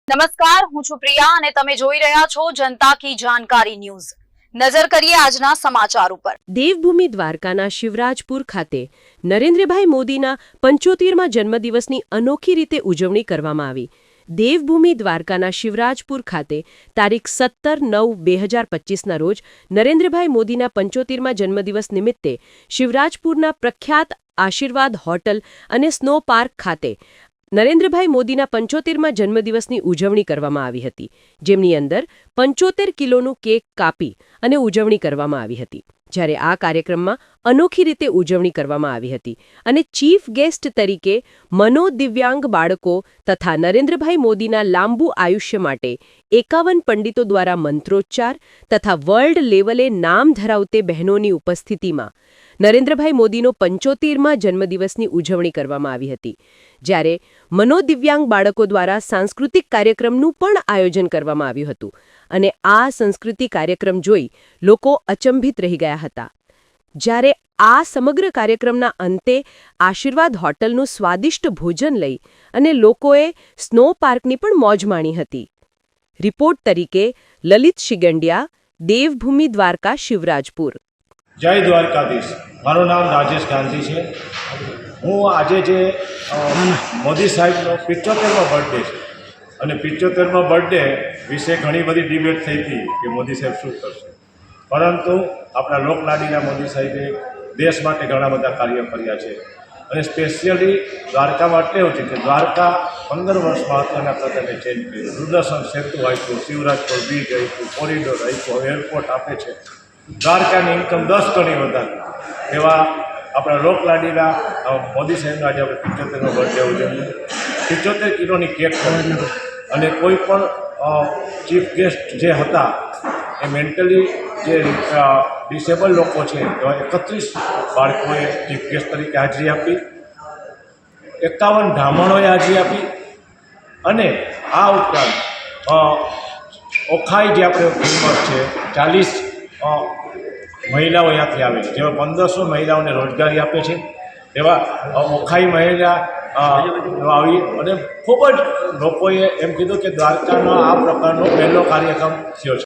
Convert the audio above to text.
નમસ્કાર, હું છું પ્રિયા અને તમે જોઈ રહ્યા છો જનતા કી જાણકારી ન્યૂઝ। નજર કરીએ આજના સમાચાર ઉપર। દેવભૂમિ દ્વારકાના શિવરાજપુર ખાતે નરેન્દ્રભાઈ મોદીના 75મા જન્મદિવસની અનોખી રીતે ઉજવણી કરવામાં આવી। દેવભૂમિ દ્વારકાના શિવરાજપુર ખાતે તારીખ 17/9/2025ના રોજ નરેન્દ્રભાઈ મોદીના 75મા જન્મદિવસ નિમિત્તે શિવરાજપુરના પ્રખ્યાત આશીર્વાદ હોટલ અને સ્નો પાર્ક ખાતે નરેન્દ્રભાઈ મોદીના 75મા જન્મદિવસની ઉજવણી કરવામાં આવી હતી, જેમની અંદર 75 કિલોનું કેક કાપી અને ઉજવણી કરવામાં આવી હતી। જ્યારે આ કાર્યક્રમમાં અનોખી રીતે ઉજવણી કરવામાં આવી હતી અને ચીફ ગેસ્ટ તરીકે મનોદિવ્યાંગ બાળકો તથા નરેન્દ્રભાઈ મોદીના લાંબુ આયુષ્ય માટે 51 પંડિતો દ્વારા મંત્રોચ્ચાર તથા વર્લ્ડ લેવલે નામ ધરાવતી બહેનોની ઉપસ્થિતિમાં નરેન્દ્રભાઈ મોદીનો 75મા જન્મદિવસની ઉજવણી કરવામાં આવી હતી। જ્યારે મનોદિવ્યાંગ બાળકો દ્વારા સાંસ્કૃતિક કાર્યક્રમનું પણ આયોજન કરવામાં આવ્યું હતું અને આ સાંસ્કૃતિક કાર્યક્રમ જોઈ લોકો અચંબિત રહી ગયા હતા। જ્યારે આ સમગ્ર કાર્યક્રમના અંતે આશીર્વાદ હોટલનું સ્વાદિષ્ટ ભોજન લઈ અને લોકોએ સ્નો પાર્કની પણ મોજ માણી હતી। રિપોર્ટ તરીકે લલિત શિગંડિયા, દેવભૂમિ દ્વારકા શિવરાજપુર। જય દ્વારકાધીશ। મારું નામ રાજેશ ગાંધી છે। હું આજે જે મોદી સાહેબનો 75મો બર્થડે છે અને 75મા બર્થડે વિશે ઘણી બધી ડિબેટ થઈ હતી કે મોદી સાહેબ શું કરશે, પરંતુ આપણા લોકલાડીના મોદી સાહેબે દેશ માટે ઘણા બધા કાર્યો કર્યા છે અને સ્પેશિયલી દ્વારકામાં એટલે એવું છે કે દ્વારકા 15 વર્ષમાં તેના પ્રકારે ચેન્જ કર્યું। દૂરદર્શન સેતુ આપ્યું, શિવરાજપુર બીચ આપ્યું, કોરિડોર આપ્યું, એરપોર્ટ આપે છે, દ્વારકાની ઇન્કમ 10 ગણી વધારી। એવા આપણા લોકલાડીના મોદી સાહેબનો આજે આપણે 75મો બર્થડે ઉજવ્યો। 75 કિલોની કેક અને કોઈ પણ ચીફ ગેસ્ટ જે હતા એ મેન્ટલી જે ડિસેબલ લોકો છે એવા 31 બાળકોએ ચીફ ગેસ્ટ તરીકે હાજરી આપી, 51 બ્રાહ્મણોએ હાજરી આપી અને આ ઉપરાંત ઓખાઈ જે આપણે ફેમસ છે 40 મહિલાઓ અહીંયાથી આવે છે, જેમાં 1500 મહિલાઓને રોજગારી આપે છે। એવા ઓખાઈ મહિલા આવી અને ખૂબ જ લોકોએ એમ કીધું કે દ્વારકાનો આ પ્રકારનો પહેલો કાર્યક્રમ થયો છે।